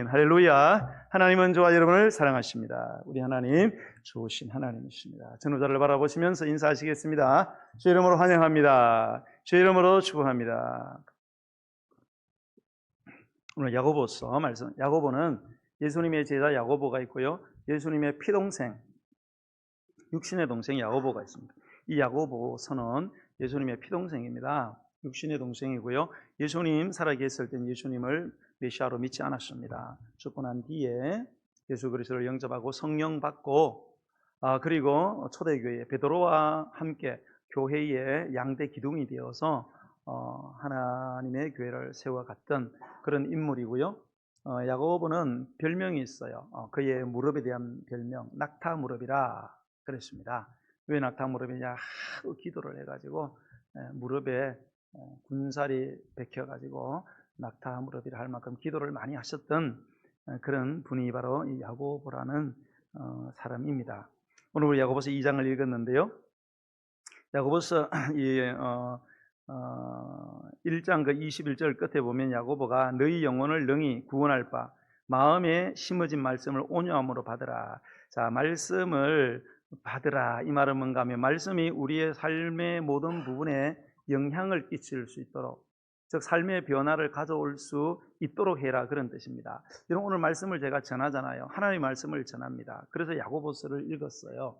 아멘. 할렐루야. 하나님은 저와 여러분을 사랑하십니다. 우리 하나님 좋으신 하나님이십니다. 전우자를 바라보시면서 인사하시겠습니다. 주의 이름으로 환영합니다. 주의 이름으로 축복합니다. 오늘 야고보서 말씀. 야고보는 예수님의 제자 야고보가 있고요. 예수님의 피동생, 육신의 동생 야고보가 있습니다. 이 야고보서는 예수님의 피동생입니다. 육신의 동생이고요. 예수님 살아계실 땐 예수님을 메시아로 믿지 않았습니다. 죽고 난 뒤에 예수 그리스도를 영접하고 성령 받고 그리고 초대교회 베드로와 함께 교회의 양대 기둥이 되어서 하나님의 교회를 세워갔던 그런 인물이고요. 야고보는 별명이 있어요. 그의 무릎에 대한 별명 낙타 무릎이라 그랬습니다. 왜 낙타 무릎이냐? 하도 기도를 해가지고 무릎에 군살이 박혀가지고 낙타 무릎이라 할 만큼 기도를 많이 하셨던 그런 분이 바로 이 야고보라는 사람입니다. 오늘 우리 야고보서 2장을 읽었는데요. 야고보서 1장 그 21절 끝에 보면 야고보가 너희 영혼을 능히 구원할 바 마음에 심어진 말씀을 온유함으로 받으라. 자, 말씀을 받으라. 이 말은 뭔가 하면 말씀이 우리의 삶의 모든 부분에 영향을 끼칠 수 있도록, 즉 삶의 변화를 가져올 수 있도록 해라, 그런 뜻입니다. 여러분, 오늘 말씀을 제가 전하잖아요. 하나님의 말씀을 전합니다. 그래서 야고보서를 읽었어요.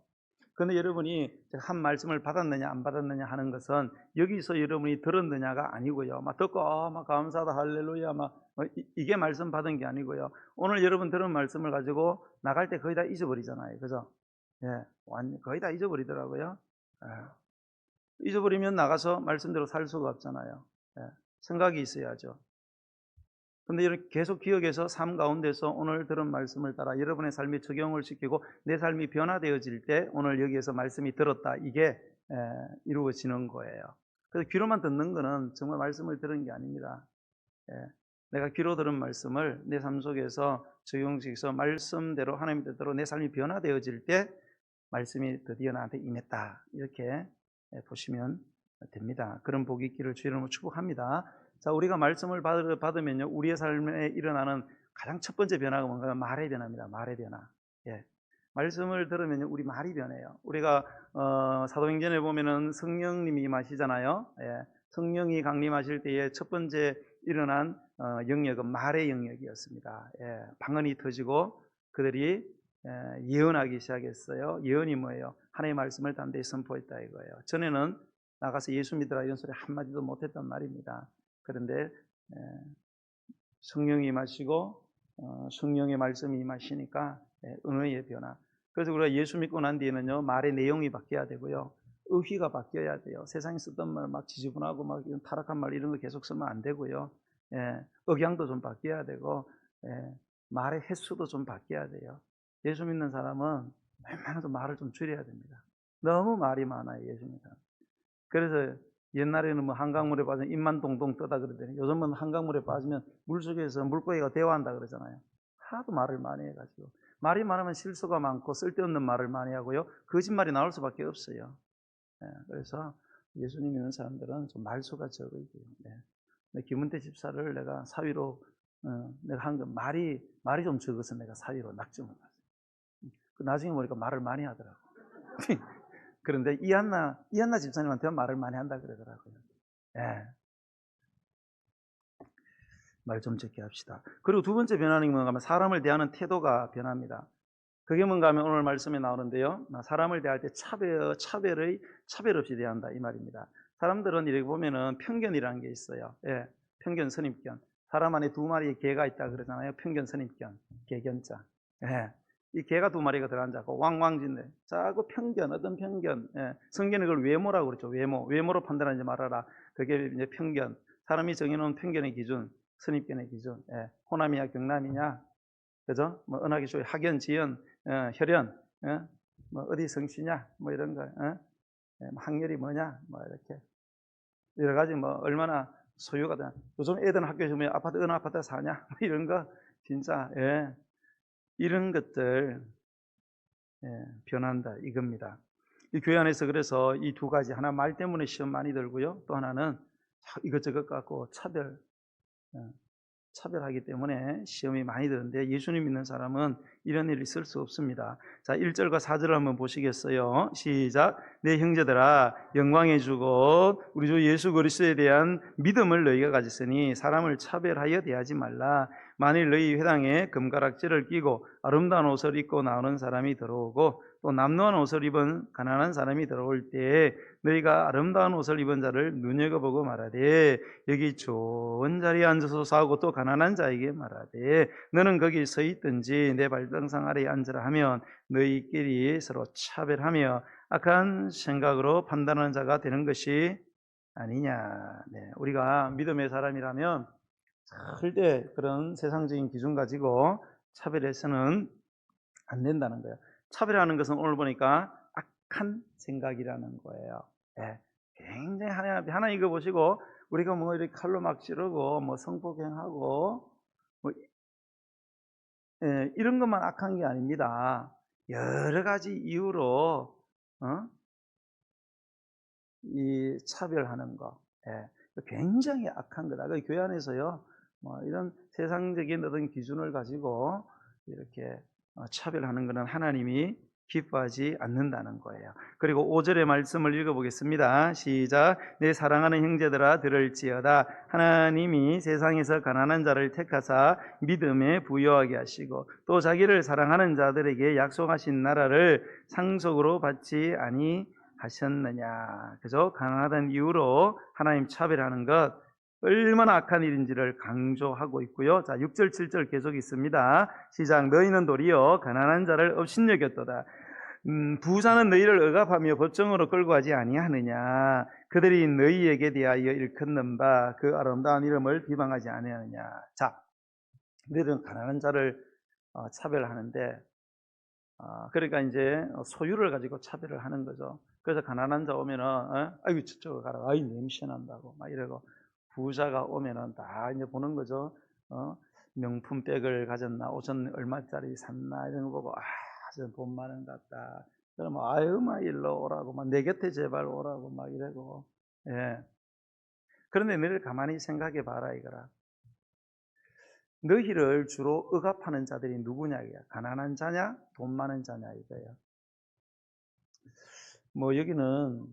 그런데 여러분이 한 말씀을 받았느냐 안 받았느냐 하는 것은 여기서 여러분이 들었느냐가 아니고요. 막 듣고 막 감사하다 할렐루야 이게 말씀 받은 게 아니고요. 오늘 여러분 들은 말씀을 가지고 나갈 때 거의 다 잊어버리잖아요. 그죠? 예, 거의 다 잊어버리더라고요. 예. 잊어버리면 나가서 말씀대로 살 수가 없잖아요. 예, 생각이 있어야죠. 그런데 이렇게 계속 기억해서 삶 가운데서 오늘 들은 말씀을 따라 여러분의 삶에 적용을 시키고 내 삶이 변화되어질 때 오늘 여기에서 말씀이 들었다, 이게 이루어지는 거예요. 그래서 귀로만 듣는 거는 정말 말씀을 들은 게 아닙니다. 내가 귀로 들은 말씀을 내 삶 속에서 적용시켜서 말씀대로 하나님 뜻대로 내 삶이 변화되어질 때 말씀이 드디어 나한테 임했다, 이렇게 보시면 됩니다. 그런 복이 있기를 주의 이름으로 축복합니다. 자, 우리가 말씀을 받으면요, 우리의 삶에 일어나는 가장 첫 번째 변화가 뭔가 말의 변화입니다. 말의 변화. 예. 말씀을 들으면요, 우리 말이 변해요. 우리가 사도행전에 보면은 성령님이 임하시잖아요. 예. 성령이 강림하실 때에 첫 번째 일어난 영역은 말의 영역이었습니다. 예. 방언이 터지고 그들이 예언하기 시작했어요. 예언이 뭐예요? 하나님의 말씀을 담대히 선포했다 이거예요. 전에는 나가서 예수 믿으라 이런 소리 한마디도 못했단 말입니다. 그런데 성령이 임하시고 성령의 말씀이 임하시니까 은혜의 변화. 그래서 우리가 예수 믿고 난 뒤에는요, 말의 내용이 바뀌어야 되고요, 의휘가 바뀌어야 돼요. 세상에 쓰던 말 막 지지분하고 막 이런 타락한 말 이런 거 계속 쓰면 안 되고요. 억양도 좀 바뀌어야 되고 말의 횟수도 좀 바뀌어야 돼요. 예수 믿는 사람은 웬만해도 말을 좀 줄여야 됩니다. 너무 말이 많아요, 예수 믿는 사람. 그래서 옛날에는 뭐 한강물에 빠지면 입만 동동 떠다 그러더니 요즘은 한강물에 빠지면 물속에서 물고기가 대화한다 그러잖아요. 하도 말을 많이 해가지고 말이 많으면 실수가 많고 쓸데없는 말을 많이 하고요, 거짓말이 나올 수밖에 없어요. 그래서 예수님 믿는 사람들은 좀 말수가 적어야 돼요. 김은태 집사를 내가 사위로 내가 한 건 말이 좀 적어서 내가 사위로 낙점을 했어요. 나중에 보니까 말을 많이 하더라고. 그런데 이한나 집사님한테는 말을 많이 한다 그러더라고요. 말 좀 적게 합시다. 그리고 두 번째 변화는 뭔가 하면 사람을 대하는 태도가 변합니다. 그게 뭔가 하면 오늘 말씀에 나오는데요, 사람을 대할 때 차별 없이 대한다 이 말입니다. 사람들은 이렇게 보면은 편견이라는 게 있어요. 편견, 선입견. 사람 안에 두 마리의 개가 있다 그러잖아요. 편견, 선입견, 개견자. 이 개가 두 마리가 들어앉아서 왕왕진대. 자꾸 편견, 어떤 편견. 성경은 그걸 외모라고 그랬죠. 외모로 판단하지 말아라. 그게 이제 편견. 사람이 정해놓은 편견의 기준, 선입견의 기준. 호남이냐, 경남이냐, 그죠? 뭐 은하계 쪽 학연, 지연, 혈연, 뭐 어디 성씨냐, 뭐 이런 거, 학렬이 뭐냐, 뭐 이렇게 여러 가지 뭐 얼마나 소유가 되나. 요즘 애들 학교에서 보면 아파트 어느 아파트에 사냐, 뭐 이런 거 진짜 이런 것들 변한다 이겁니다. 이 교회 안에서 그래서 이 두 가지, 하나 말 때문에 시험 많이 들고요, 또 하나는 이것저것 갖고 차별, 차별하기 때문에 시험이 많이 드는데 예수님 믿는 사람은 이런 일이 있을 수 없습니다. 자, 1절과 4절을 한번 보시겠어요? 시작. 내 형제들아 영광의 주고 우리 주 예수 그리스도에 대한 믿음을 너희가 가졌으니 사람을 차별하여 대하지 말라. 만일 너희 회당에 금가락지를 끼고 아름다운 옷을 입고 나오는 사람이 들어오고 또 남루한 옷을 입은 가난한 사람이 들어올 때에 너희가 아름다운 옷을 입은 자를 눈여겨보고 말하되 여기 좋은 자리에 앉아서 하고 또 가난한 자에게 말하되 너는 거기 서 있든지 내 발등상 아래에 앉으라 하면 너희끼리 서로 차별하며 악한 생각으로 판단하는 자가 되는 것이 아니냐. 네, 우리가 믿음의 사람이라면 절대 그런 세상적인 기준 가지고 차별해서는 안 된다는 거예요. 차별하는 것은 오늘 보니까 악한 생각이라는 거예요. 예, 굉장히 하나 이거 보시고 우리가 뭐 이렇게 칼로 막 찌르고 뭐 성폭행하고 뭐 이런 것만 악한 게 아닙니다. 여러 가지 이유로 이 차별하는 거, 굉장히 악한 거다. 그 교회 안에서요, 뭐 이런 세상적인 어떤 기준을 가지고 이렇게 차별하는 것은 하나님이 기뻐하지 않는다는 거예요. 그리고 5절의 말씀을 읽어보겠습니다. 시작. 내 사랑하는 형제들아 들을지어다. 하나님이 세상에서 가난한 자를 택하사 믿음에 부여하게 하시고 또 자기를 사랑하는 자들에게 약속하신 나라를 상속으로 받지 아니하셨느냐. 그죠? 가난하다는 이유로 하나님 차별하는 것 얼마나 악한 일인지를 강조하고 있고요. 자, 6절 7절 계속 있습니다. 시작. 너희는 도리어 가난한 자를 업신여겼도다. 부자는 너희를 억압하며 법정으로 끌고 가지 아니하느냐. 그들이 너희에게 대하여 일컫는 바 그 아름다운 이름을 비방하지 아니하느냐. 자, 너희들은 가난한 자를 차별하는데 그러니까 이제 소유를 가지고 차별을 하는 거죠. 그래서 가난한 자 오면은 아이고 저쪽으로 가라. 아이 냄새 난다고 막 이러고 부자가 오면은 다 이제 보는 거죠. 명품 백을 가졌나, 옷은 얼마짜리 샀나 이런 거 보고 저 돈 많은 것 같다. 그러면 아유 막 일로 오라고 막 내 곁에 제발 오라고 막 이러고. 예. 그런데 너희를 가만히 생각해 봐라 이거라. 너희를 주로 억압하는 자들이 누구냐 이거야. 가난한 자냐, 돈 많은 자냐 이거야. 뭐 여기는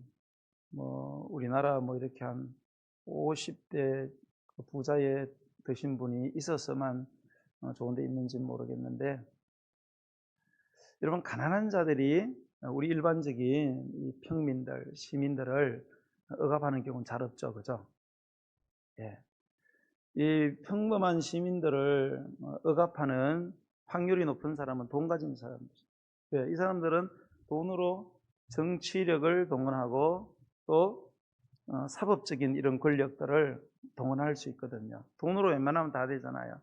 뭐 우리나라 뭐 이렇게 한 50대 부자에 드신 분이 있어서만 좋은 데 있는지 모르겠는데 여러분 가난한 자들이 우리 일반적인 이 평민들, 시민들을 억압하는 경우는 잘 없죠. 그죠? 예. 이 평범한 시민들을 억압하는 확률이 높은 사람은 돈 가진 사람들. 예, 이 사람들은 돈으로 정치력을 동원하고 또 사법적인 이런 권력들을 동원할 수 있거든요. 돈으로 웬만하면 다 되잖아요.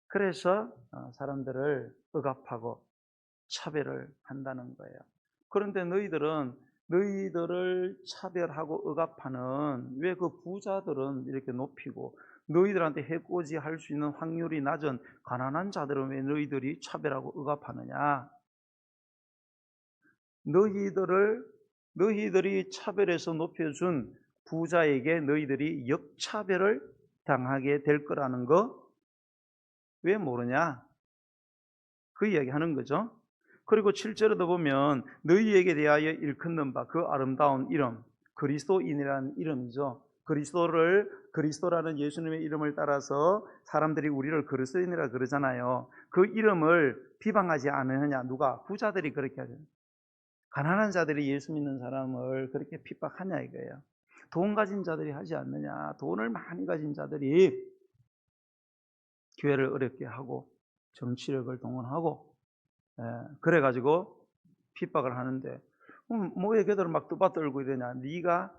그래서 사람들을 억압하고 차별을 한다는 거예요. 그런데 너희들을 차별하고 억압하는 왜 그 부자들은 이렇게 높이고 너희들한테 해코지 할 수 있는 확률이 낮은 가난한 자들은 왜 너희들이 차별하고 억압하느냐? 너희들이 차별해서 높여준 부자에게 너희들이 역차별을 당하게 될 거라는 거 왜 모르냐? 그 이야기 하는 거죠. 그리고 7절에도 보면 너희에게 대하여 일컫는 바 그 아름다운 이름, 그리스도인이라는 이름이죠. 그리스도라는 예수님의 이름을 따라서 사람들이 우리를 그리스도인이라 그러잖아요. 그 이름을 비방하지 않느냐. 누가? 부자들이 그렇게 하죠. 가난한 자들이 예수 믿는 사람을 그렇게 핍박하냐 이거예요. 돈 가진 자들이 하지 않느냐. 돈을 많이 가진 자들이 교회를 어렵게 하고 정치력을 동원하고 그래가지고 핍박을 하는데 뭐에 걔들 막 떠받들고 이러냐. 네가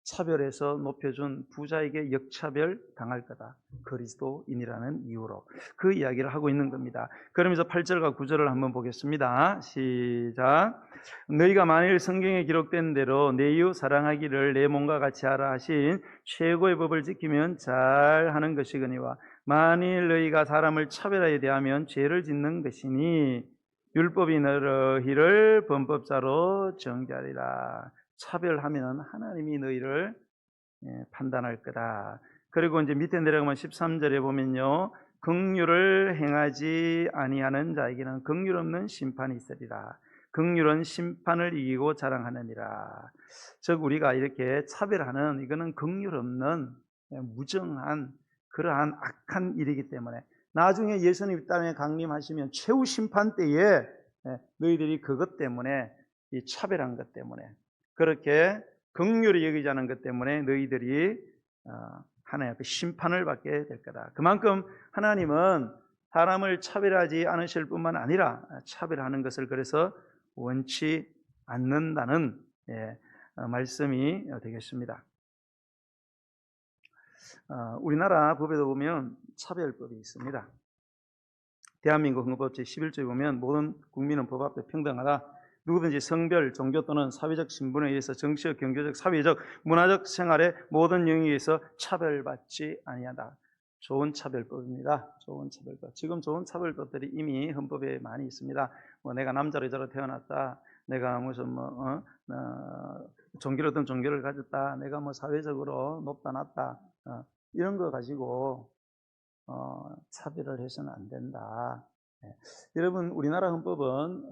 차별해서 높여준 부자에게 역차별 당할 거다. 그리스도인이라는 이유로 그 이야기를 하고 있는 겁니다. 그러면서 8절과 9절을 한번 보겠습니다. 시작. 너희가 만일 성경에 기록된 대로 내 이웃 사랑하기를 내 몸과 같이 하라 하신 최고의 법을 지키면 잘하는 것이거니와 만일 너희가 사람을 차별하여 대하면 죄를 짓는 것이니 율법이 너희를 범법자로 정죄하리라. 차별하면 하나님이 너희를 판단할 거다. 그리고 이제 밑에 내려가면 13절에 보면요. 긍휼을 행하지 아니하는 자에게는 긍휼 없는 심판이 있으리라. 긍휼은 심판을 이기고 자랑하느니라. 즉 우리가 이렇게 차별하는 이거는 긍휼 없는 무정한 그러한 악한 일이기 때문에 나중에 예수님 땅에 강림하시면 최후 심판 때에 너희들이 그것 때문에 이 차별한 것 때문에 그렇게 긍휼히 여기지 않은 것 때문에 너희들이 하나님 앞에 심판을 받게 될 거다. 그만큼 하나님은 사람을 차별하지 않으실 뿐만 아니라 차별하는 것을 그래서 원치 않는다는 말씀이 되겠습니다. 우리나라 법에도 보면 차별법이 있습니다. 대한민국 헌법 제11조에 보면 모든 국민은 법 앞에 평등하다. 누구든지 성별, 종교 또는 사회적 신분에 의해서 정치적, 경제적, 사회적, 문화적 생활의 모든 영역에 의해서 차별받지 아니한다. 좋은 차별법입니다. 좋은 차별법. 지금 좋은 차별법들이 이미 헌법에 많이 있습니다. 뭐 내가 남자로 여자로 태어났다. 내가 무슨 종교로든 종교를 가졌다. 내가 뭐 사회적으로 높다 낮다. 이런 거 가지고 차별을 해서는 안 된다. 여러분 우리나라 헌법은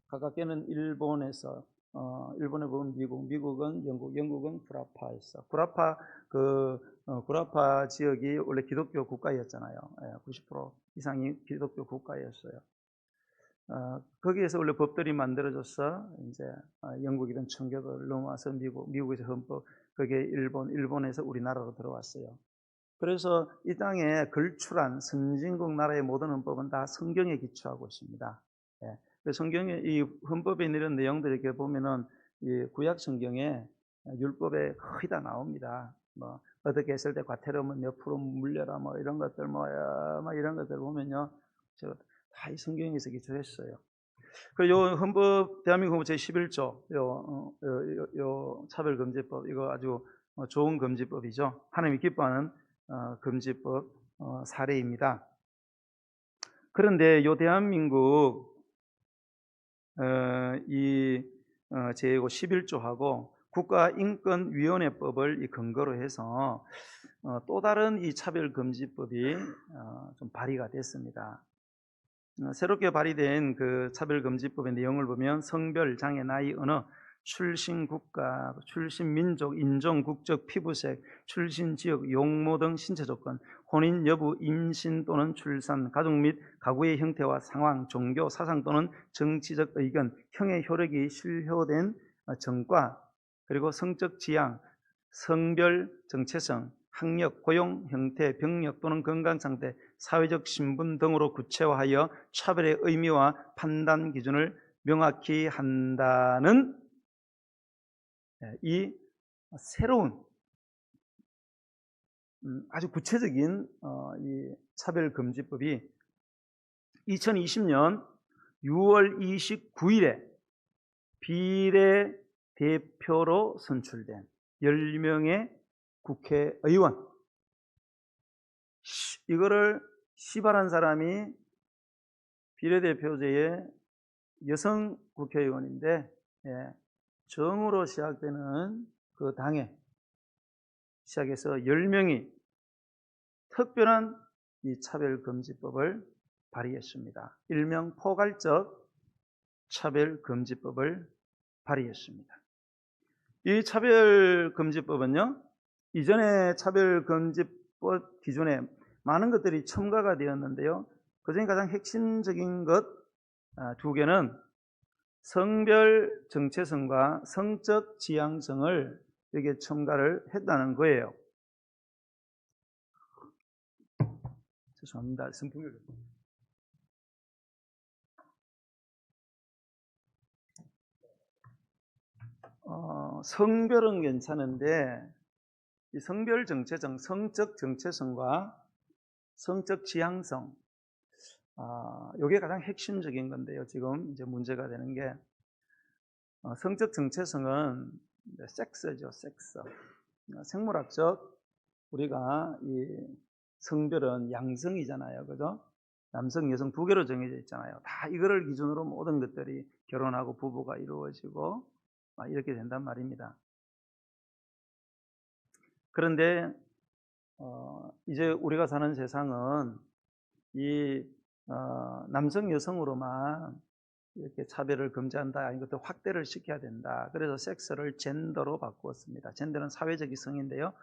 가깝게는 일본에서 일본에 보면 미국, 미국은 영국, 영국은 구라파에서 구라파 지역이 원래 기독교 국가였잖아요. 90% 이상이 기독교 국가였어요. 거기에서 원래 법들이 만들어져서 이제 영국이든 청교도를 넘어와서 미국에서 헌법, 그게 일본에서 우리나라로 들어왔어요. 그래서 이 땅에 걸출한 선진국 나라의 모든 헌법은 다 성경에 기초하고 있습니다. 성경에 이 헌법에 이런 내용들 이렇게 보면은 이 구약 성경에 율법에 거의 다 나옵니다. 뭐 어떻게 했을 때 과태료면 몇 프로 물려라 뭐 이런 것들 뭐 이런 것들 보면요, 다 이 성경에서 기초했어요. 그리고 요 헌법 대한민국 헌법 제11조 요 차별금지법 이거 아주 좋은 금지법이죠. 하나님이 기뻐하는 금지법 사례입니다. 그런데 요 대한민국 이 제 11조하고 국가인권위원회법을 근거로 해서 또 다른 이 차별금지법이 좀 발의가 됐습니다. 새롭게 발의된 그 차별금지법의 내용을 보면 성별, 장애, 나이, 언어, 출신 국가, 출신 민족, 인종, 국적, 피부색, 출신 지역, 용모 등 신체 조건, 혼인 여부, 임신 또는 출산, 가족 및 가구의 형태와 상황, 종교, 사상 또는 정치적 의견, 형의 효력이 실효된 정과, 그리고 성적 지향, 성별 정체성, 학력, 고용, 형태, 병력 또는 건강 상태, 사회적 신분 등으로 구체화하여 차별의 의미와 판단 기준을 명확히 한다는 이 새로운 아주 구체적인 이 차별금지법이 2020년 6월 29일에 비례대표로 선출된 10명의 국회의원, 이거를 시발한 사람이 비례대표제의 여성 국회의원인데 정으로 시작되는 그 당에 시작해서 10명이 특별한 이 차별금지법을 발의했습니다. 일명 포괄적 차별금지법을 발의했습니다. 이 차별금지법은요, 이전에 차별금지법 기준에 많은 것들이 첨가가 되었는데요, 그중에 가장 핵심적인 것 두 개는 성별 정체성과 성적 지향성을 여기에 첨가를 했다는 거예요. 죄송합니다. 선풍기를. 성별은 괜찮은데 이 성별 정체성, 성적 정체성과 성적 지향성, 이게 가장 핵심적인 건데요. 지금 이제 문제가 되는 게 성적 정체성은 섹스죠, 섹스. 생물학적 우리가 이 성별은 양성이잖아요, 그죠? 남성, 여성 두 개로 정해져 있잖아요. 다 이거를 기준으로 모든 것들이 결혼하고 부부가 이루어지고 이렇게 된단 말입니다. 그런데 이제 우리가 사는 세상은 이 남성 여성으로만 이렇게 차별을 금지한다, 이것도 확대를 시켜야 된다. 그래서 섹스를 젠더로 바꾸었습니다. 젠더는 사회적 이성인데요,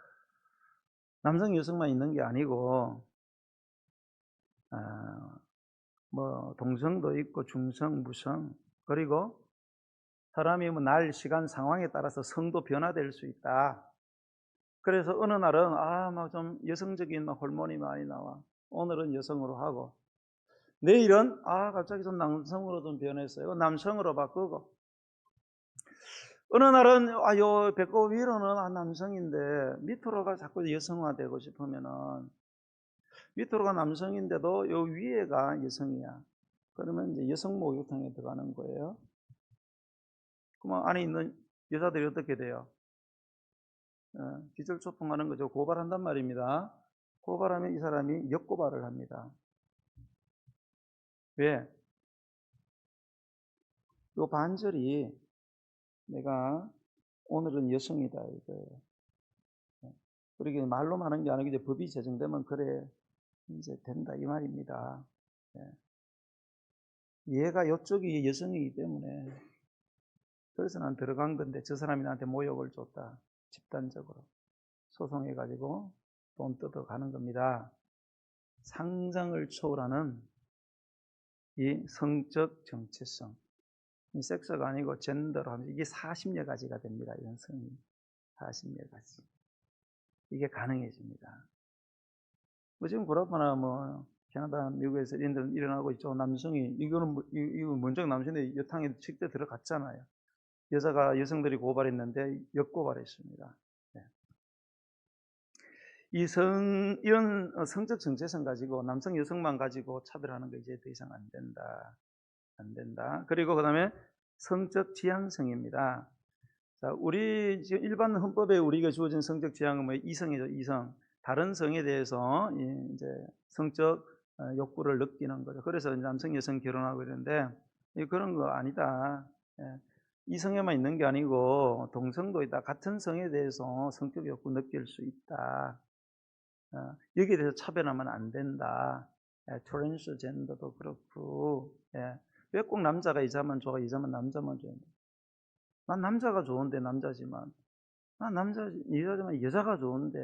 남성 여성만 있는 게 아니고 뭐 동성도 있고 중성, 무성, 그리고 사람이 뭐 날, 시간, 상황에 따라서 성도 변화될 수 있다. 그래서 어느 날은 막 좀 여성적인 호르몬이 많이 나와. 오늘은 여성으로 하고, 내일은 갑자기 좀 남성으로 좀 변했어요. 남성으로 바꾸고, 어느 날은 요 배꼽 위로는 남성인데 밑으로가 자꾸 여성화되고 싶으면은, 밑으로가 남성인데도 요 위에가 여성이야. 그러면 이제 여성 목욕탕에 들어가는 거예요. 그러면 안에 있는 여자들이 어떻게 돼요? 기절초풍하는 거죠. 고발한단 말입니다. 고발하면 이 사람이 역고발을 합니다. 왜? 요 반절이 내가 오늘은 여성이다 이거예요. 그러게 말로 하는 게 아니고 이제 법이 제정되면 그래 이제 된다 이 말입니다. 얘가 이쪽이 여성이기 때문에, 그래서 난 들어간 건데 저 사람이 나한테 모욕을 줬다. 집단적으로 소송해가지고 돈 뜯어가는 겁니다. 상상을 초월하는 이 성적 정체성, 이 섹스가 아니고 젠더로 하면 이게 40여 가지가 됩니다. 이런 성이 40여 가지. 이게 가능해집니다. 뭐 지금 그렇거나 뭐 캐나다, 미국에서 이런 데 일어나고 있죠. 남성이 이거는 이거 먼저 남성이 여탕에 직접 들어갔잖아요. 여자가 여성들이 고발했는데 역고발했습니다. 네. 이런 성적 정체성 가지고 남성 여성만 가지고 차별하는 거 이제 더 이상 안 된다. 안 된다. 그리고 그다음에 성적 지향성입니다. 자, 우리 지금 일반 헌법에 우리가 주어진 성적 지향은 뭐 이성이죠, 이성. 다른 성에 대해서 이제 성적 욕구를 느끼는 거죠. 그래서 남성, 여성 결혼하고 이러는데 그런 거 아니다. 이성에만 있는 게 아니고 동성도 있다. 같은 성에 대해서 성적 욕구 느낄 수 있다. 여기에 대해서 차별하면 안 된다. 트랜스젠더도 그렇고, 왜 꼭 남자가 여자만 좋아, 여자만 남자만 좋아? 난 남자가 좋은데 남자지만, 난 여자지만 여자가 좋은데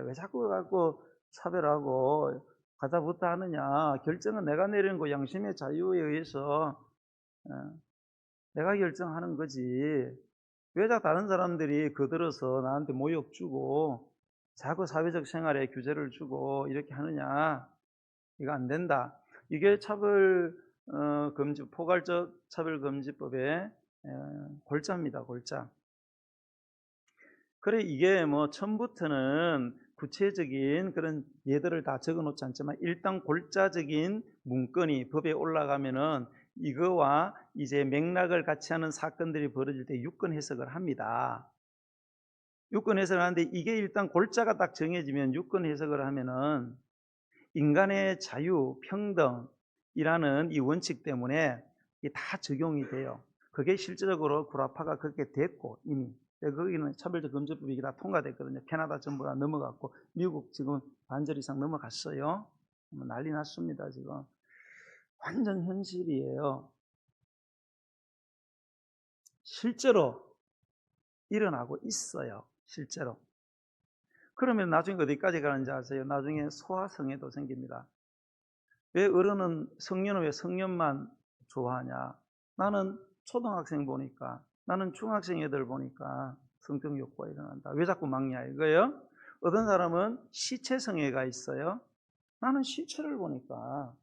왜 자꾸 갖고 차별하고 가다부터 하느냐? 결정은 내가 내리는 거, 양심의 자유에 의해서 내가 결정하는 거지. 왜 자꾸 다른 사람들이 거들어서 나한테 모욕 주고 자꾸 사회적 생활에 규제를 주고 이렇게 하느냐? 이거 안 된다. 이게 포괄적 차별금지법의 골자입니다. 골자. 그래, 이게 뭐 처음부터는 구체적인 그런 예들을 다 적어 놓지 않지만 일단 골자적인 문건이 법에 올라가면은 이거와 이제 맥락을 같이 하는 사건들이 벌어질 때 유권 해석을 합니다. 유권 해석을 하는데 이게 일단 골자가 딱 정해지면 유권 해석을 하면은 인간의 자유, 평등이라는 이 원칙 때문에 이게 다 적용이 돼요. 그게 실질적으로 구라파가 그렇게 됐고 이미 거기는 차별적 금지법이 이게 다 통과됐거든요. 캐나다 전부 다 넘어갔고 미국 지금 반절 이상 넘어갔어요. 난리 났습니다. 지금 완전 현실이에요. 실제로 일어나고 있어요. 실제로. 그러면 나중에 어디까지 가는지 아세요? 나중에 소아성애도 생깁니다. 왜 어른은 성년은 왜 성년만 좋아하냐? 나는 초등학생 보니까, 나는 중학생 애들 보니까 성적 욕구가 일어난다. 왜 자꾸 막냐 이거예요? 어떤 사람은 시체성애가 있어요. 나는 시체를 보니까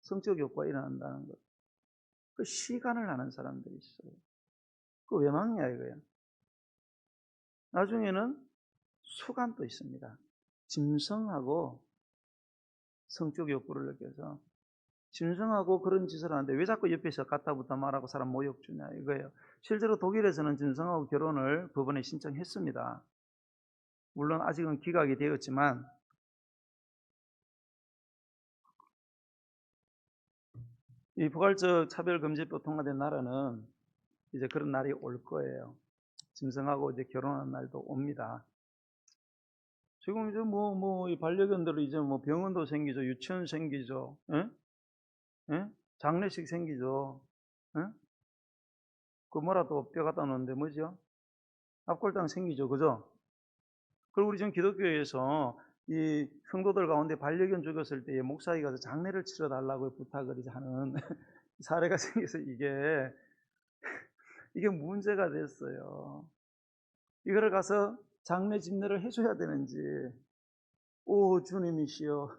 성적 욕구가 일어난다는 것. 그 시간을 하는 사람들이 있어요. 그 왜 막냐 이거예요? 나중에는 수간도 있습니다. 짐승하고 성적 욕구를 느껴서 짐승하고 그런 짓을 하는데 왜 자꾸 옆에서 갖다붙다 말하고 사람 모욕 주냐 이거예요. 실제로 독일에서는 짐승하고 결혼을 법원에 신청했습니다. 물론 아직은 기각이 되었지만 이 포괄적 차별금지법 통과된 나라는 이제 그런 날이 올 거예요. 짐승하고 이제 결혼하는 날도 옵니다. 지금 이제 이 반려견들은 이제 병원도 생기죠. 유치원 생기죠. 예? 예? 장례식 생기죠. 예? 그 뭐라도 뼈 갖다 놓는데 뭐죠? 압골당 생기죠. 그죠? 그리고 우리 지금 기독교에서 이 성도들 가운데 반려견 죽었을 때 목사에 가서 장례를 치러 달라고 부탁을 이제 하는 사례가 생겨서 이게 문제가 됐어요. 이거를 가서 장례 집례를 해줘야 되는지, 오 주님이시여,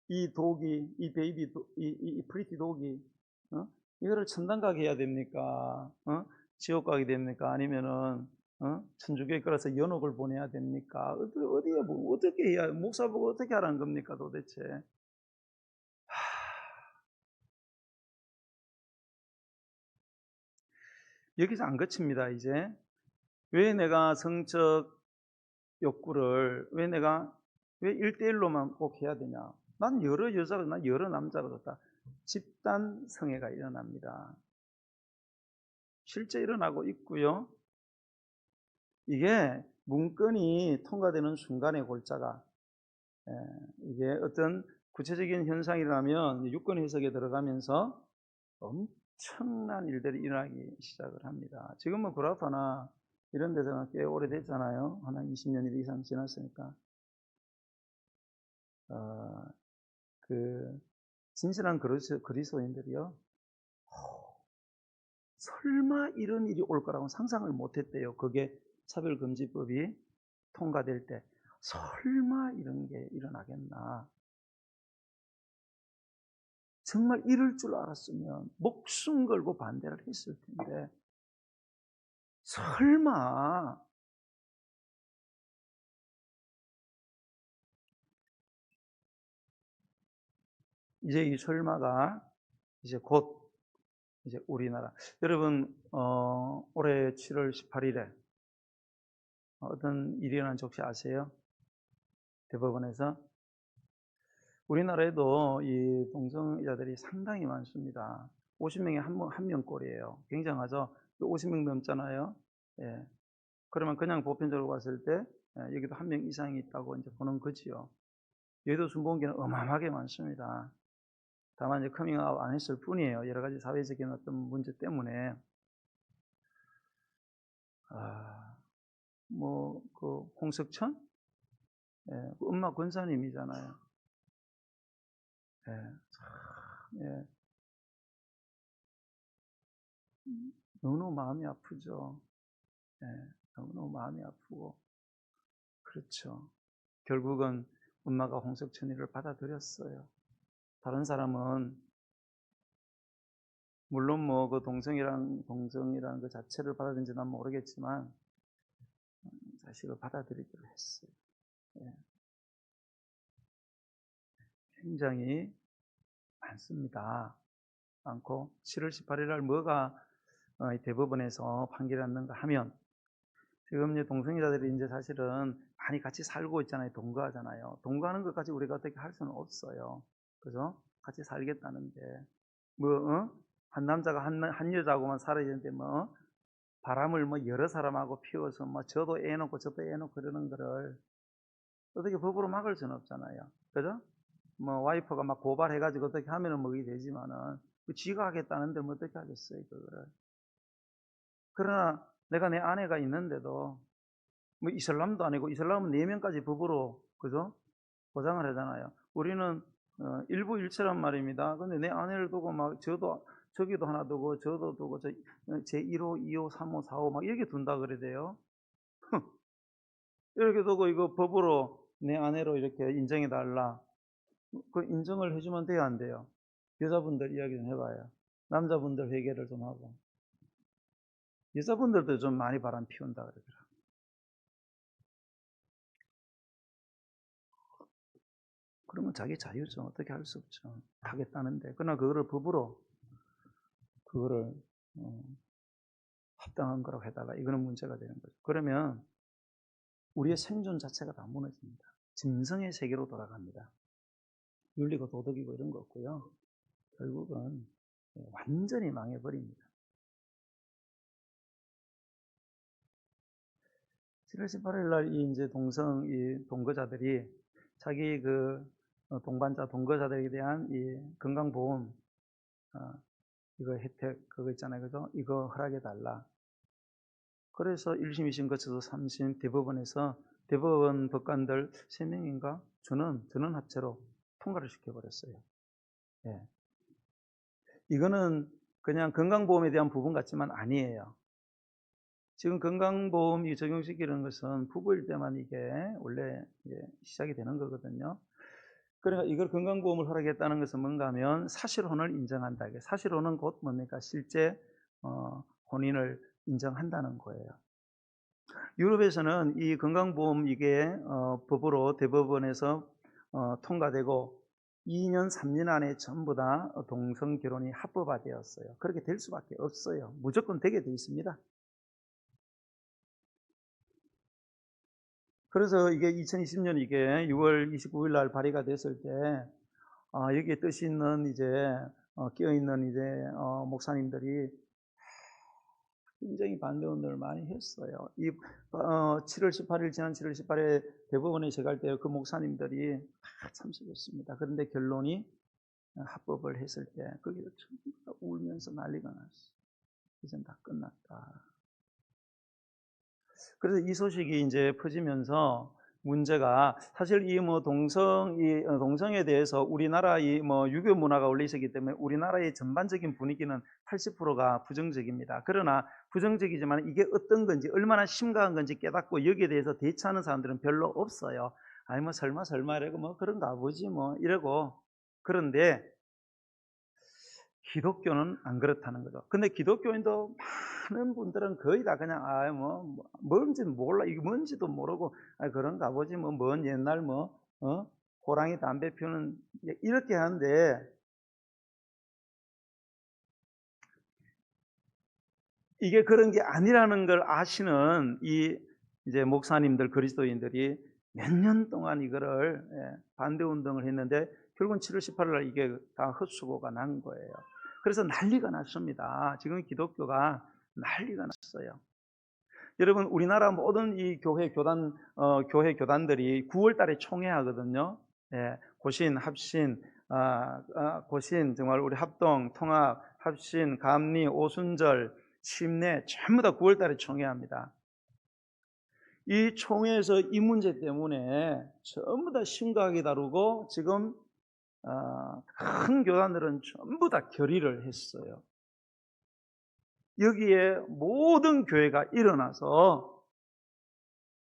이 독이, 이 베이비, 이 프리티 독이, 이거를 천당 가게 해야 됩니까? 지옥 가게 됩니까? 아니면은, 천주교에 끌어서 연옥을 보내야 됩니까? 어디에, 어떻게 해야, 목사 보고 어떻게 하라는 겁니까, 도대체? 여기서 안 그칩니다, 이제. 왜 내가 성적 욕구를, 왜 1대1로만 꼭 해야 되냐? 난 여러 여자가, 난 여러 남자가 좋다. 집단 성애가 일어납니다. 실제 일어나고 있고요. 이게 문건이 통과되는 순간의 골자가, 이게 어떤 구체적인 현상이라면 유권 해석에 들어가면서 엄청난 일들이 일어나기 시작을 합니다. 지금은 구라파나 이런 데서는 꽤 오래됐잖아요. 한 20년 이상 지났으니까. 그 진실한 그리스도인들이요, 설마 이런 일이 올 거라고는 상상을 못했대요. 그게 차별금지법이 통과될 때 설마 이런 게 일어나겠나. 정말 이럴 줄 알았으면 목숨 걸고 반대를 했을 텐데 설마. 이제 이 설마가 이제 곧 이제 우리나라, 여러분 올해 7월 18일에 어떤 일이 일어난지 혹시 아세요? 대법원에서. 우리나라에도 이 동성애자들이 상당히 많습니다. 50명에 한 명꼴이에요. 굉장하죠? 50명 넘잖아요. 예. 그러면 그냥 보편적으로 봤을 때 여기도 한 명 이상이 있다고 이제 보는 거지요. 여의도 순복음교는 어마어마하게 많습니다. 다만 이제 커밍아웃 안 했을 뿐이에요. 여러 가지 사회적인 어떤 문제 때문에. 그 홍석천? 예, 그 엄마 권사님이잖아요. 예, 예. 너무너무 마음이 아프죠. 예, 너무너무 마음이 아프고. 그렇죠. 결국은 엄마가 홍석천이를 받아들였어요. 다른 사람은 물론 그 동성이라는 그 자체를 받아들인지 난 모르겠지만 자식을 받아들이기로 했어요. 예. 굉장히 많습니다. 많고 7월 18일 날 뭐가 대법원에서 판결했는가 하면, 지금 이제 동성애자들이 이제 사실은 많이 같이 살고 있잖아요. 동거하잖아요. 동거하는 것까지 우리가 어떻게 할 수는 없어요. 그죠? 같이 살겠다는데 한 남자가 한 여자하고만 살아야 되는데 바람을 여러 사람하고 피워서 저도 애 놓고 저도 애 놓고 그러는 거를 어떻게 법으로 막을 수는 없잖아요. 그죠? 와이프가 막 고발해가지고 어떻게 하면은 이게 되지만은 지가 하겠다는데 어떻게 하겠어요, 그거를. 그러나 내가 내 아내가 있는데도 이슬람도 아니고, 이슬람은 4명까지 법으로, 그죠? 보장을 하잖아요. 우리는 일부 일체란 말입니다. 근데 내 아내를 두고 저기도 하나 두고 저도 두고 제 1호, 2호, 3호, 4호 이렇게 둔다 그래야 돼요. 이렇게 두고 이거 법으로 내 아내로 이렇게 인정해 달라. 그 인정을 해주면 돼요, 안 돼요? 여자분들 이야기 좀 해봐요. 남자분들 회개를 좀 하고. 여자분들도 좀 많이 바람 피운다 그러더라. 그러면 자기 자유죠. 어떻게 할 수 없죠. 하겠다는데. 그러나 그거를 법으로 그거를 합당한 거라고 해달라. 이거는 문제가 되는 거죠. 그러면 우리의 생존 자체가 다 무너집니다. 짐승의 세계로 돌아갑니다. 윤리고 도덕이고 이런 거 없고요. 결국은 완전히 망해버립니다. 7월 18일 날 이 이제 이 동거자들이 자기 동반자 동거자들에 대한 이 건강보험 어, 이거 혜택 그거 있잖아요, 그죠? 이거 허락해 달라. 그래서 1심, 2심 거쳐서 3심 대법원에서 대법원 법관들 3명인가 전원 합체로 통과를 시켜버렸어요. 예. 이거는 그냥 건강보험에 대한 부분 같지만 아니에요. 지금 건강보험이 적용시키는 것은 부부일 때만 이게 원래 시작이 되는 거거든요. 그러니까 이걸 건강보험을 허락했다는 것은 뭔가 하면 사실혼을 인정한다. 사실혼은 곧 뭡니까? 실제 혼인을 인정한다는 거예요. 유럽에서는 이 건강보험 이게 법으로 대법원에서 통과되고 2년, 3년 안에 전부 다 동성 결혼이 합법화되었어요. 그렇게 될 수밖에 없어요. 무조건 되게 돼 있습니다. 그래서 이게 2020년 이게 6월 29일 날 발의가 됐을 때 여기에 뜻이 있는 이제 끼어 있는 이제 목사님들이 굉장히 반대 운동을 많이 했어요. 7월 18일 지난 7월 18일 대법원에 제갈 때 그 목사님들이 다 참석했습니다. 그런데 결론이 합법을 했을 때 거기서 전부 다 울면서 난리가 났어요. 이젠 다 끝났다. 그래서 이 소식이 이제 퍼지면서 문제가 사실 이 동성에 대해서 우리나라 유교 문화가 원래 있었기 때문에 우리나라의 전반적인 분위기는 80%가 부정적입니다. 그러나 부정적이지만 이게 어떤 건지 얼마나 심각한 건지 깨닫고 여기에 대해서 대처하는 사람들은 별로 없어요. 아니 뭐 설마 이러고 뭐 그런가 보지 뭐 이러고. 그런데 기독교는 안 그렇다는 거죠. 근데 기독교인도 많은 분들은 거의 다 그냥 뭔지는 몰라, 이게 뭔지도 모르고 그런가 보지 뭐 먼 옛날 호랑이 담배 피우는 이렇게 하는데 이게 그런 게 아니라는 걸 아시는 이제 목사님들 그리스도인들이 몇 년 동안 이거를 반대 운동을 했는데 결국은 7월 18일 날 이게 다 헛수고가 난 거예요. 그래서 난리가 났습니다. 지금 기독교가 난리가 났어요. 여러분 우리나라 모든 이 교회 교단들이 9월 달에 총회하거든요. 고신, 합신, 고신 정말 우리 합동, 통합, 합신, 감리, 오순절, 침례 전부 다 9월 달에 총회합니다. 이 총회에서 이 문제 때문에 전부 다 심각하게 다루고 지금 큰 교단들은 전부 다 결의를 했어요. 여기에 모든 교회가 일어나서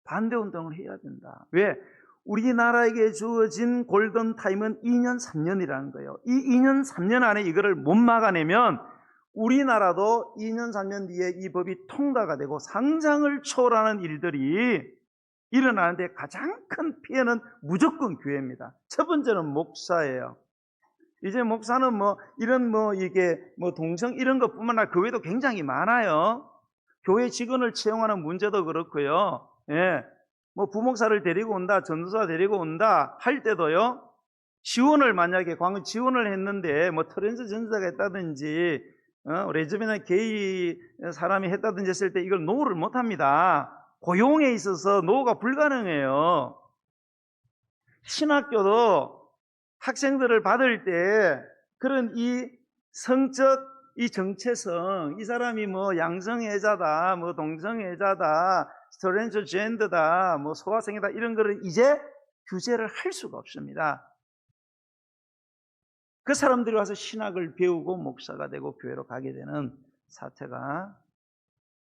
반대운동을 해야 된다. 왜? 우리나라에게 주어진 골든타임은 2년, 3년이라는 거예요. 이 2년, 3년 안에 이거를 못 막아내면 우리나라도 2년, 3년 뒤에 이 법이 통과가 되고 상상을 초월하는 일들이 일어나는데 가장 큰 피해는 무조건 교회입니다. 첫 번째는 목사예요. 이제 목사는 이게 동성 이런 것뿐만 아니라 그 외에도 굉장히 많아요. 교회 직원을 채용하는 문제도 그렇고요. 부목사를 데리고 온다, 전도사 데리고 온다 할 때도요. 지원을 만약에 광고 지원을 했는데 트랜스 전도사가 했다든지 레즈비나 게이 사람이 했다든지 했을 때 이걸 노를 못 합니다. 고용에 있어서 노가 불가능해요. 신학교도 학생들을 받을 때 그런 이 성적 이 정체성, 이 사람이 양성애자다, 동성애자다, 트랜스젠더다, 소아생이다 이런 거를 이제 규제를 할 수가 없습니다. 그 사람들이 와서 신학을 배우고 목사가 되고 교회로 가게 되는 사태가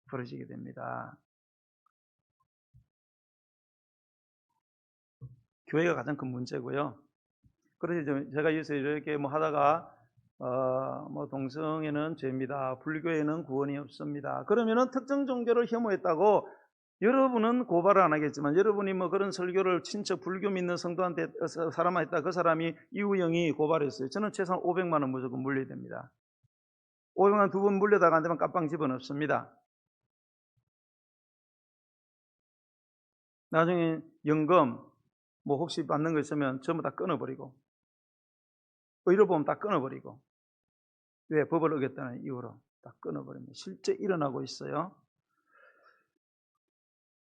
벌어지게 됩니다. 교회가 가장 큰 문제고요. 그래서 제가 여기서 이렇게 하다가 동성애는 죄입니다. 불교에는 구원이 없습니다. 그러면은 특정 종교를 혐오했다고 여러분은 고발을 안 하겠지만 여러분이 그런 설교를 진짜 불교 믿는 성도한테 사람한테 했다. 그 사람이 이우영이 고발했어요. 저는 최소한 500만 원 무조건 물려야 됩니다. 500만 원 2번 물려다가 안 되면 깜빵 집어넣습니다. 나중에 연금 혹시 받는 거 있으면 전부 다 끊어버리고 의료보험 다 끊어버리고 왜? 법을 어겼다는 이유로 다 끊어버립니다. 실제 일어나고 있어요.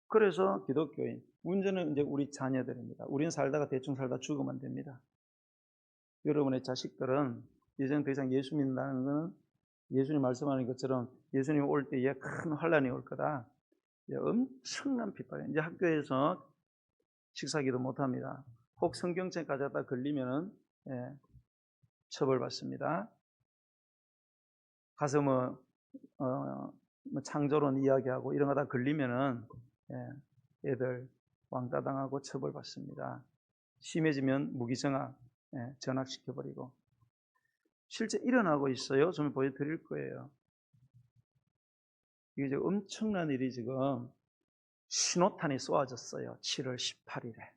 그래서 기독교인, 문제는 이제 우리 자녀들입니다. 우리는 살다가 대충 살다 죽으면 됩니다. 여러분의 자식들은 이제는 더 이상 예수 믿는다는 것은 예수님 말씀하는 것처럼 예수님 올 때에 큰 환란이 올 거다. 엄청난 핍박이. 이제 학교에서 식사기도 못합니다. 혹 성경책 가져다 걸리면은 처벌받습니다. 가서 뭐 창조론 이야기하고 이런 거 다 걸리면은 애들 왕따 당하고 처벌받습니다. 심해지면 무기정학 전학시켜버리고. 실제 일어나고 있어요. 좀 보여드릴 거예요. 이게 지금 엄청난 일이 지금 신호탄이 쏘아졌어요. 7월 18일에.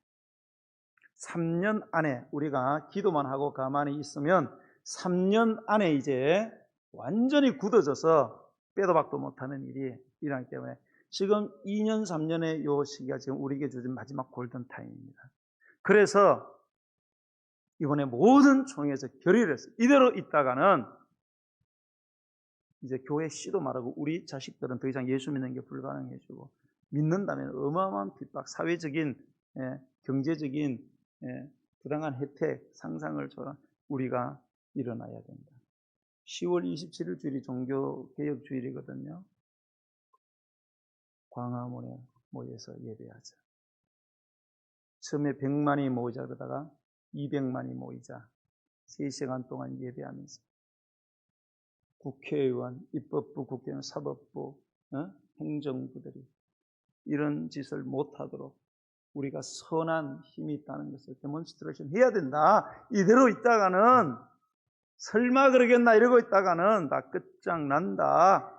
3년 안에 우리가 기도만 하고 가만히 있으면 3년 안에 이제 완전히 굳어져서 빼도 박도 못하는 일이 일어나기 때문에 지금 2년, 3년의 요 시기가 지금 우리에게 주어진 마지막 골든타임입니다. 그래서 이번에 모든 총회에서 결의를 했어요. 이대로 있다가는 이제 교회 씨도 말하고 우리 자식들은 더 이상 예수 믿는 게 불가능해지고 믿는다면 어마어마한 핍박, 사회적인, 경제적인 부당한 혜택, 상상을 초월한 우리가 일어나야 된다. 10월 27일 주일이 종교개혁주일이거든요. 광화문에 모여서 예배하자. 처음에 100만이 모이자 그러다가 200만이 모이자. 3시간 동안 예배하면서 국회의원, 입법부, 국회의원, 사법부, 행정부들이 이런 짓을 못하도록 우리가 선한 힘이 있다는 것을 데몬스트레이션 해야 된다. 이대로 있다가는 설마 그러겠나 이러고 있다가는 다 끝장난다.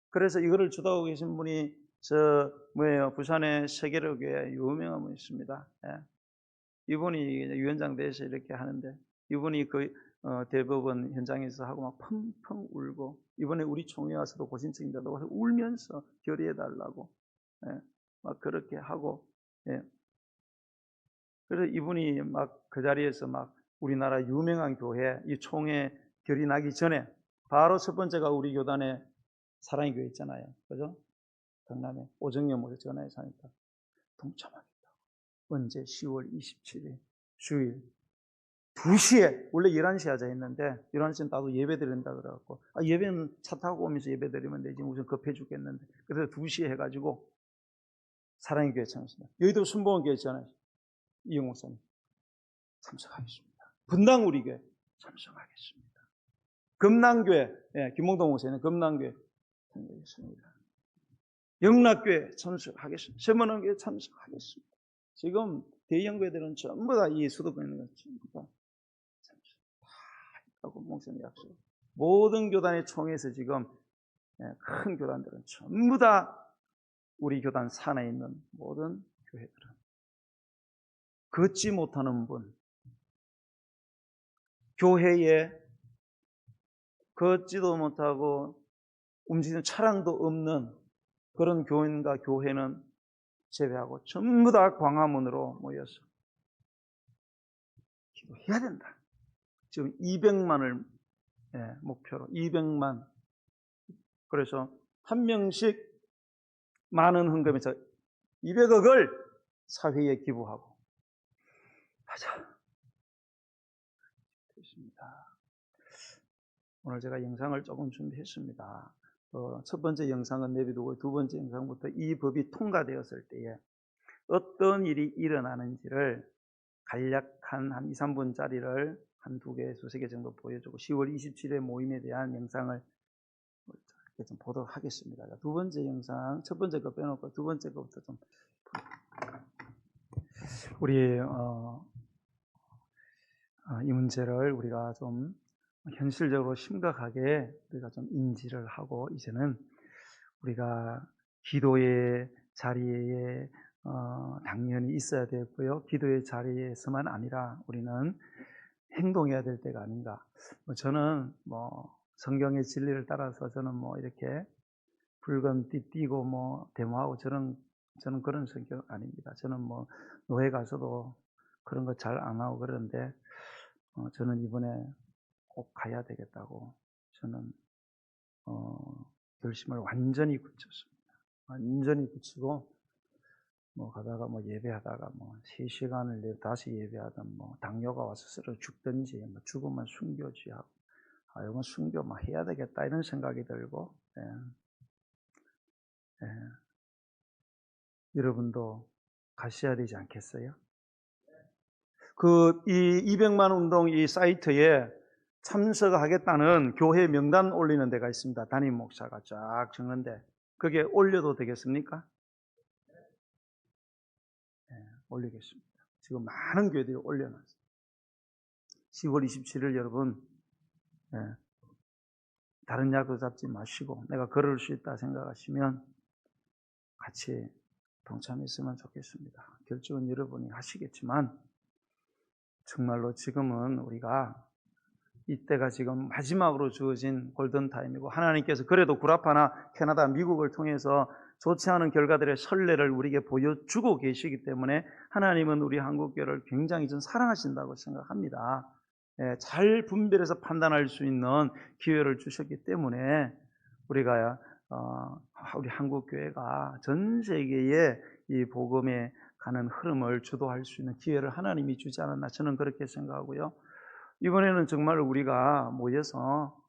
그래서 이거를 주도하고 계신 분이 부산의 세계로교회 유명한 분이 있습니다. 이분이 위원장 돼서 이렇게 하는데 이분이 그 대법원 현장에서 하고 막 펑펑 울고 이번에 우리 총회 와서도 고신청자도 와서 울면서 결의해 달라고 막 그렇게 하고 그래서 이분이 막 그 자리에서 막 우리나라 유명한 교회 이 총회 결의 나기 전에 바로 첫 번째가 우리 교단의 사랑의 교회 있잖아요. 그죠? 강남에 오정현 목사 전화해서 하니까 동참하겠다고. 언제? 10월 27일 주일 2시에 원래 11시에 하자 했는데 11시는 나도 예배 드린다 그래갖고 예배는 차 타고 오면서 예배 드리면 되지 무슨 급해 죽겠는데 그래서 2시에 해가지고 사랑의 교회 참여했습니다. 여의도 순복음교회 있잖아요. 이영 목사님 참석하겠습니다. 분당 우리 교회 참석하겠습니다. 금남교회 김몽동 목사님 금남교회 참석하겠습니다. 영락교회 참석하겠습니다. 세문안교회 참석하겠습니다. 지금 대형교회들은 전부 다 이 수도권에 있는 것 전부 다 하고 목사님 약속. 모든 교단의 총회에서 지금 큰 교단들은 전부 다 우리 교단 산에 있는 모든 교회들은 걷지 못하는 분, 교회에 걷지도 못하고 움직이는 차량도 없는 그런 교인과 교회는 제외하고 전부 다 광화문으로 모여서 기도해야 된다. 지금 200만을 목표로 200만. 그래서 한 명씩 많은 헌금에서 200억을 사회에 기부하고 하자. 됐습니다. 오늘 제가 영상을 조금 준비했습니다. 첫 번째 영상은 내비두고 두 번째 영상부터 이 법이 통과되었을 때에 어떤 일이 일어나는지를 간략한 한 2, 3분짜리를 한 2개, 2-3개 정도 보여주고 10월 27일 모임에 대한 영상을 좀 보도록 하겠습니다. 두 번째 영상, 첫 번째 거 빼놓고 두 번째 거부터 좀 우리 이 문제를 우리가 좀 현실적으로 심각하게 우리가 좀 인지를 하고 이제는 우리가 기도의 자리에 당연히 있어야 되고요. 기도의 자리에서만 아니라 우리는 행동해야 될 때가 아닌가. 저는 성경의 진리를 따라서 저는 이렇게 붉은 띠 띠고 데모하고 저는 그런 성격 아닙니다. 저는 노회 가서도 그런 거 잘 안 하고 그러는데 저는 이번에 꼭 가야 되겠다고 저는 결심을 완전히 굳혔습니다. 완전히 붙이고 뭐 가다가 뭐 예배하다가 뭐 3시간을 다시 예배하던 뭐 당뇨가 와서 쓰러 죽든지 뭐 죽으면 순교지 하고 이건 순교 막 해야 되겠다 이런 생각이 들고 여러분도 가셔야 되지 않겠어요? 이 200만 운동 이 사이트에 참석하겠다는 교회 명단 올리는 데가 있습니다. 담임 목사가 쫙 적는데 그게 올려도 되겠습니까? 올리겠습니다. 지금 많은 교회들이 올려놨어요. 10월 27일 여러분 다른 약도 잡지 마시고 내가 걸을 수 있다 생각하시면 같이 동참했으면 좋겠습니다. 결정은 여러분이 하시겠지만 정말로 지금은 우리가 이때가 지금 마지막으로 주어진 골든타임이고 하나님께서 그래도 구라파나 캐나다, 미국을 통해서 좋지 않은 결과들의 선례를 우리에게 보여주고 계시기 때문에 하나님은 우리 한국교회를 굉장히 좀 사랑하신다고 생각합니다. 잘 분별해서 판단할 수 있는 기회를 주셨기 때문에 우리가 우리 한국교회가 전 세계에 이 복음에 가는 흐름을 주도할 수 있는 기회를 하나님이 주지 않았나 저는 그렇게 생각하고요. 이번에는 정말 우리가 모여서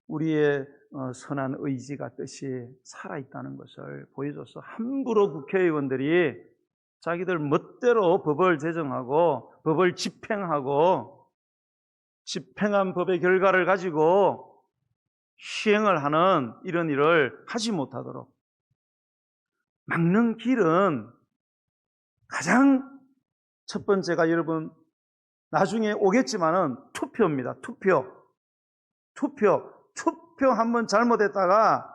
우리의 선한 의지가 뜻이 살아있다는 것을 보여줘서 함부로 국회의원들이 자기들 멋대로 법을 제정하고 법을 집행한 법의 결과를 가지고 시행을 하는 이런 일을 하지 못하도록 막는 길은 가장 첫 번째가 여러분 나중에 오겠지만은 투표입니다. 투표 한번 잘못했다가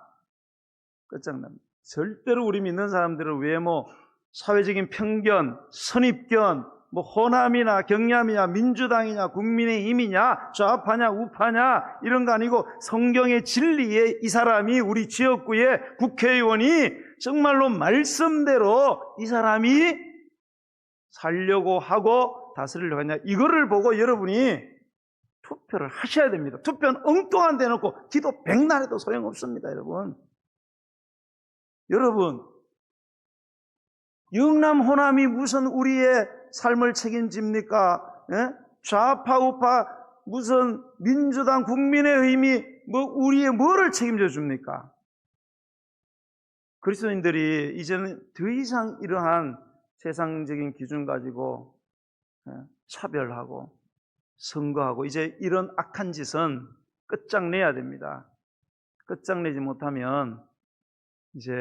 끝장납니다. 절대로 우리 믿는 사람들은 외모, 사회적인 편견, 선입견, 뭐 호남이나 경남이냐 민주당이냐 국민의힘이냐 좌파냐 우파냐 이런 거 아니고 성경의 진리에 이 사람이 우리 지역구의 국회의원이 정말로 말씀대로 이 사람이 살려고 하고 다스리려고 하냐 이거를 보고 여러분이 투표를 하셔야 됩니다. 투표는 엉뚱한 데 놓고 기도 백날해도 소용없습니다. 여러분 영남 호남이 무슨 우리의 삶을 책임집니까? 좌파 우파 무슨 민주당 국민의힘이 뭐 우리의 뭐를 책임져 줍니까? 그리스도인들이 이제는 더 이상 이러한 세상적인 기준 가지고 차별하고 선거하고 이제 이런 악한 짓은 끝장내야 됩니다. 끝장내지 못하면 이제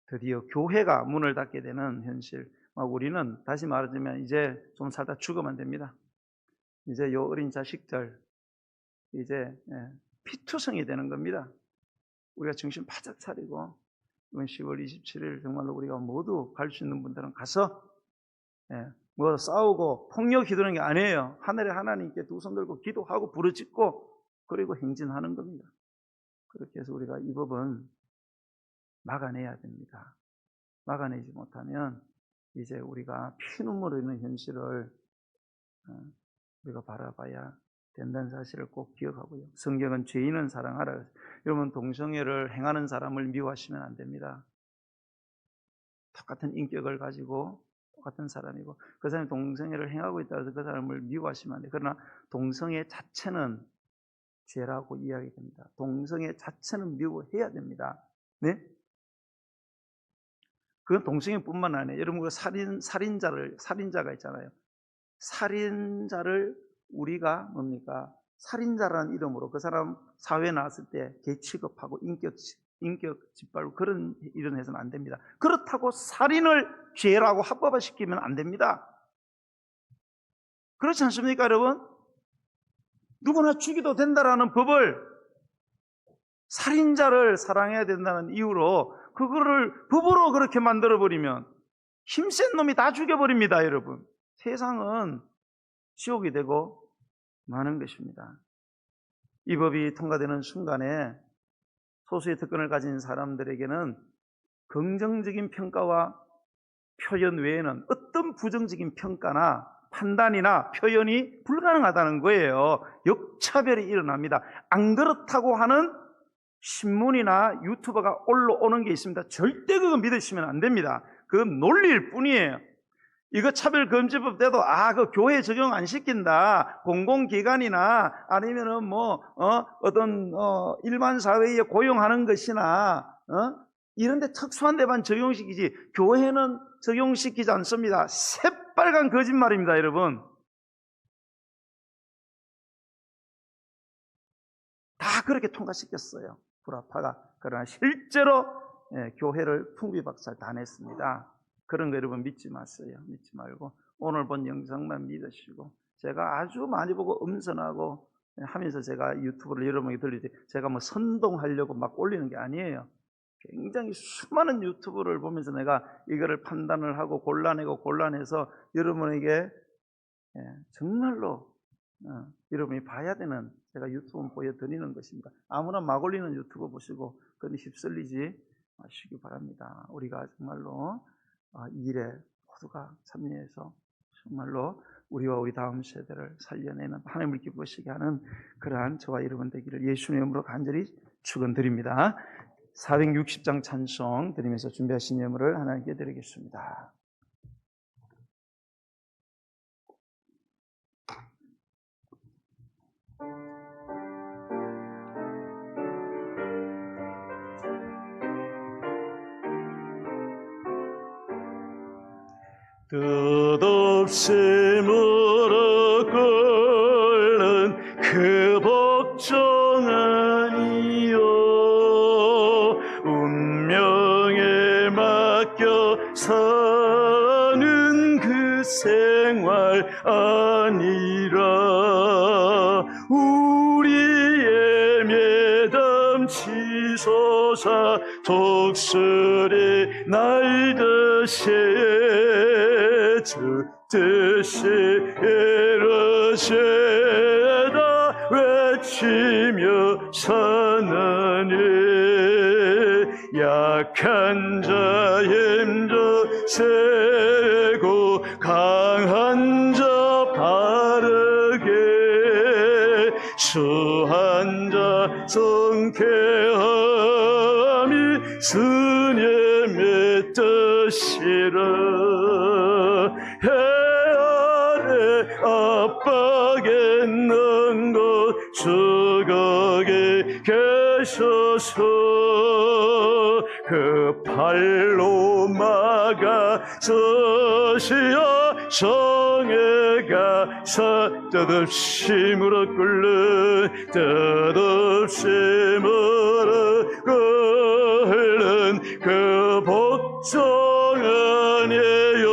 드디어 교회가 문을 닫게 되는 현실. 우리는 다시 말하자면 이제 좀 살다 죽으면 됩니다. 이제 요 어린 자식들 이제 피투성이 되는 겁니다. 우리가 정신 바짝 차리고 이번 10월 27일 정말로 우리가 모두 갈 수 있는 분들은 가서 뭐 싸우고 폭력 기도하는 게 아니에요. 하늘에 하나님께 두 손 들고 기도하고 부르짖고 그리고 행진하는 겁니다. 그렇게 해서 우리가 이 법은 막아내야 됩니다. 막아내지 못하면 이제 우리가 피눈물 흘리는 현실을 우리가 바라봐야 된다는 사실을 꼭 기억하고요. 성경은 죄인은 사랑하라. 여러분 동성애를 행하는 사람을 미워하시면 안 됩니다. 똑같은 인격을 가지고 똑같은 사람이고 그 사람이 동성애를 행하고 있다고 해서 그 사람을 미워하시면 안 돼요. 그러나 동성애 자체는 죄라고 이야기됩니다. 동성애 자체는 미워해야 됩니다. 네? 그건 동성애뿐만 아니에요. 여러분 그 살인자가 있잖아요. 살인자를 우리가 뭡니까? 살인자라는 이름으로 그 사람 사회에 나왔을 때 개 취급하고 인격 짓밟고 그런 일은 해서는 안 됩니다. 그렇다고 살인을 죄라고 합법화시키면 안 됩니다. 그렇지 않습니까, 여러분? 누구나 죽여도 된다라는 법을 살인자를 사랑해야 된다는 이유로 그거를 법으로 그렇게 만들어버리면 힘센 놈이 다 죽여버립니다, 여러분. 세상은 지옥이 되고 마는 것입니다. 이 법이 통과되는 순간에 소수의 특권을 가진 사람들에게는 긍정적인 평가와 표현 외에는 어떤 부정적인 평가나 판단이나 표현이 불가능하다는 거예요. 역차별이 일어납니다. 안 그렇다고 하는 신문이나 유튜버가 올라오는 게 있습니다. 절대 그거 믿으시면 안 됩니다. 그건 논리일 뿐이에요. 이거 차별금지법 때도 그 교회 적용 안 시킨다, 공공기관이나 아니면은 어떤 일반 사회에 고용하는 것이나 이런데 특수한 데만 적용시키지 교회는 적용시키지 않습니다. 새빨간 거짓말입니다, 여러분. 다 그렇게 통과시켰어요, 구라파가. 그러나 실제로 교회를 풍비박살 다 냈습니다. 그런 거 여러분 믿지 마세요. 믿지 말고 오늘 본 영상만 믿으시고, 제가 아주 많이 보고 엄선하고 하면서 제가 유튜브를 여러분에게 들리지, 제가 선동하려고 막 올리는 게 아니에요. 굉장히 수많은 유튜브를 보면서 내가 이거를 판단을 하고 골라내서 여러분에게 정말로 여러분이 봐야 되는, 제가 유튜브 보여드리는 것입니다. 아무나 막 올리는 유튜브 보시고 그건 휩쓸리지 마시기 바랍니다. 우리가 정말로 이 일에 모두가 참여해서 정말로 우리와 우리 다음 세대를 살려내는, 하나님을 기쁘시게 하는 그러한 저와 여러분 되기를 예수님의 이름으로 간절히 축원드립니다. 460장 찬송 드리면서 준비하신 예물을 하나님께 드리겠습니다. 뜻없이 무릎 꿇는 그 복종 아니요, 운명에 맡겨 사는 그 생활 아니라, 우리의 매담 치솟아 독수리 날듯이 주 뜻이 이루어지다 외치며 사느니, 약한 자 힘줘 세고 강한 자 바르게, 수한 자 성쾌함이 스님의 뜻이라. 해 아래 압박에 있는 곳 주걱에 계셔서 그 팔로 막아 서시어 성애가 뜻없이 무릎 꿇는, 뜻없이 무릎 꿇는 그 복종 아니에요,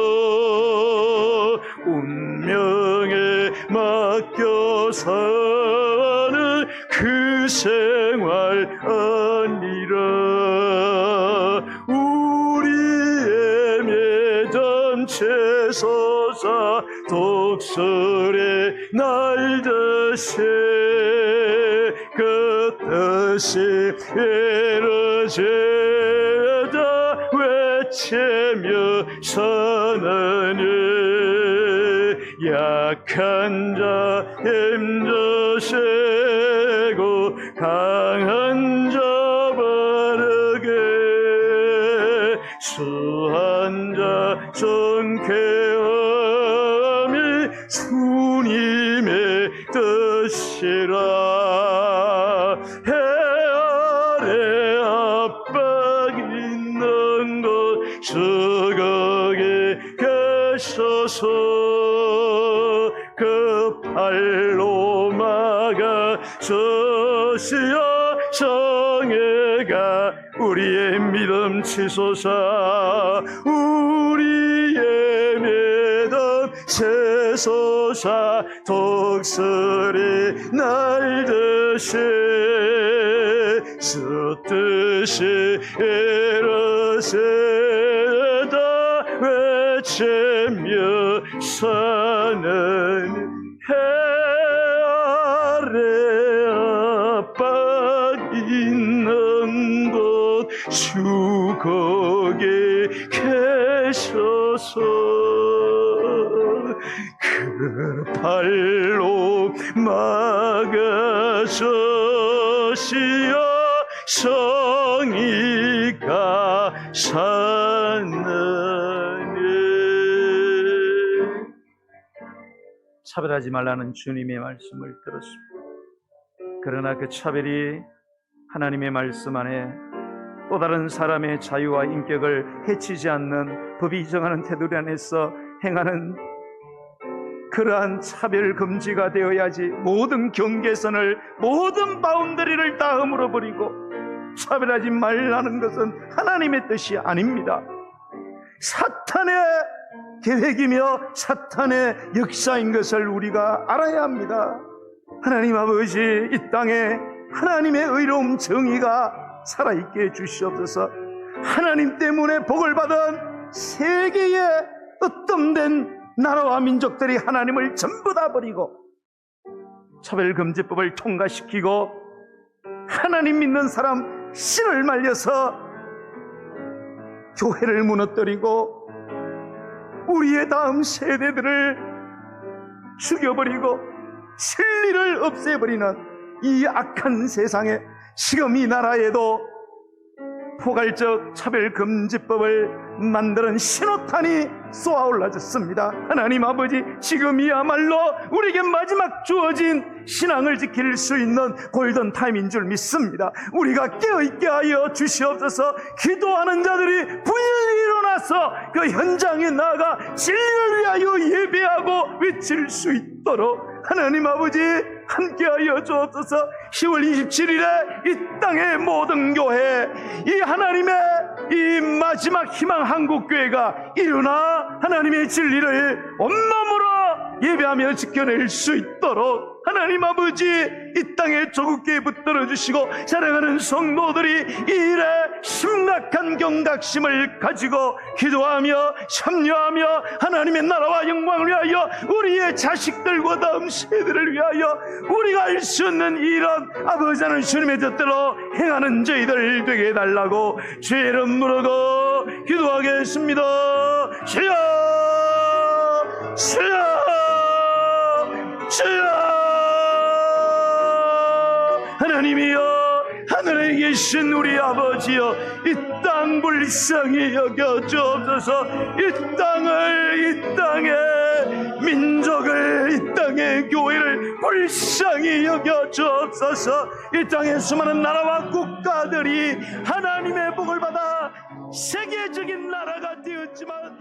운명에 맡겨 사는 그 생활 아니라, 우리의 매점 채소사 독수리 날듯이 그 뜻이 이루어지다 외치며 사느니, 약한 자 힘줘 세고 강한 자 바르게, 수한 자 성쾌함이 주님의 뜻이라. 해 아래 압박 있는 곳 주걱에 계셔서 그 팔로 막아 서시어 성애가 우리의 믿음 치솟아, 우리의 믿음 치솟아 독수리 날듯이 주 뜻이 이루어지다 외치며 사는, 해 아래 압박 있는 곳 주걱에 계셔서 그 팔로 막아 서시어 정의가 사느니. 차별하지 말라는 주님의 말씀을 들었습니다. 그러나 그 차별이 하나님의 말씀 안에 또 다른 사람의 자유와 인격을 해치지 않는 법이 정하는 테두리 안에서 행하는 그러한 차별 금지가 되어야지, 모든 경계선을, 모든 바운더리를 다 허물어버리고 차별하지 말라는 것은 하나님의 뜻이 아닙니다. 사탄의 계획이며 사탄의 역사인 것을 우리가 알아야 합니다. 하나님 아버지, 이 땅에 하나님의 의로움 정의가 살아있게 해주시옵소서. 하나님 때문에 복을 받은 세계의 어떤된 나라와 민족들이 하나님을 전부 다 버리고 차별금지법을 통과시키고 하나님 믿는 사람 신을 말려서 교회를 무너뜨리고 우리의 다음 세대들을 죽여버리고 진리를 없애버리는 이 악한 세상에 지금 이 나라에도 포괄적 차별금지법을 만드는 신호탄이 쏘아올라졌습니다. 하나님 아버지, 지금이야말로 우리에게 마지막 주어진 신앙을 지킬 수 있는 골든타임인 줄 믿습니다. 우리가 깨어있게 하여 주시옵소서. 기도하는 자들이 부유히 일어나서 그 현장에 나아가 진리를 위하여 예배하고 외칠 수 있도록 하나님 아버지 함께하여 주옵소서. 10월 27일에 이 땅의 모든 교회, 이 하나님의 이 마지막 희망 한국교회가 일어나 하나님의 진리를 온몸으로 예배하며 지켜낼 수 있도록 하나님 아버지, 이 땅에 조국교회 붙들어 주시고 사랑하는 성도들이 이 일에 심각한 경각심을 가지고 기도하며 참여하며 하나님의 나라와 영광을 위하여, 우리의 자식들과 다음 세대를 위하여 우리가 할 수 없는 이런 아버지 하나님 주님의 뜻대로 행하는 저희들 되게 해달라고 주의 이름 부르고 기도하겠습니다. 주여, 주여, 주여. 하나님이여, 하늘에 계신 우리 아버지여, 이 땅 불쌍히 여겨 주옵소서. 이 땅의 민족을, 이 땅의 교회를 불쌍히 여겨 주옵소서. 이 땅의 수많은 나라와 국가들이 하나님의 복을 받아 세계적인 나라가 되었지만